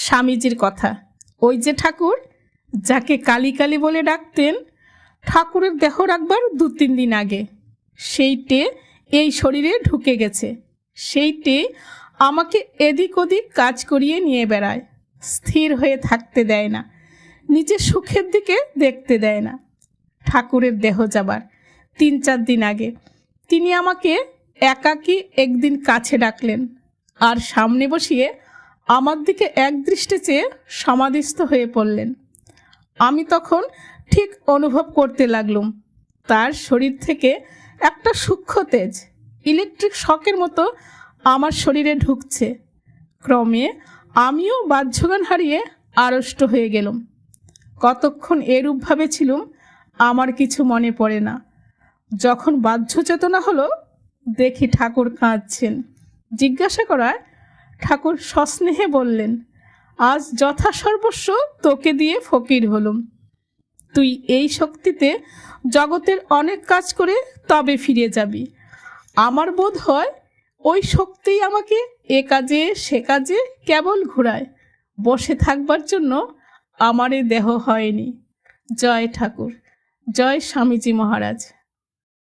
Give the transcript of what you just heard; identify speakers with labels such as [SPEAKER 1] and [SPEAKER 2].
[SPEAKER 1] স্বামীজির কথা। ওই যে ঠাকুর, যাকে কালী কালী বলে ডাকতেন, ঠাকুরের দেহ রাখবার 2-3 দিন আগে সেইটে এই শরীরে ঢুকে গেছে। সেইটে আমাকে এদিক ওদিক কাজ করিয়ে নিয়ে বেড়ায়, স্থির হয়ে থাকতে দেয় না, নিজের সুখের দিকে দেখতে দেয় না। ঠাকুরের দেহ যাবার 3-4 দিন আগে তিনি আমাকে একাকী একদিন কাছে ডাকলেন আর সামনে বসিয়ে আমার দিকে একদৃষ্টে চেয়ে সমাধিস্থ হয়ে পড়লেন। আমি তখন ঠিক অনুভব করতে লাগলুম তার শরীর থেকে একটা সূক্ষ্ম তেজ ইলেকট্রিক শকের মতো আমার শরীরে ঢুকছে। ক্রমে আমিও বাহ্যজ্ঞান হারিয়ে আড়ষ্ট হয়ে গেলাম। কতক্ষণ এরূপভাবে ছিলুম আমার কিছু মনে পড়ে না। যখন বাহ্য চেতনা হলো, দেখি ঠাকুর কাঁদছেন। জিজ্ঞাসা করায় ঠাকুর সস্নেহে বললেন, আজ যথাসর্বস্ব তোকে দিয়ে ফকির হলুম। তুই এই শক্তিতে জগতের অনেক কাজ করে তবে ফিরে যাবি। আমার বোধ হয় ওই শক্তিই আমাকে এ কাজে সে কাজে কেবল ঘুরায়। বসে থাকবার জন্য আমার এ দেহ হয়নি। জয় ঠাকুর, জয় স্বামীজি মহারাজ।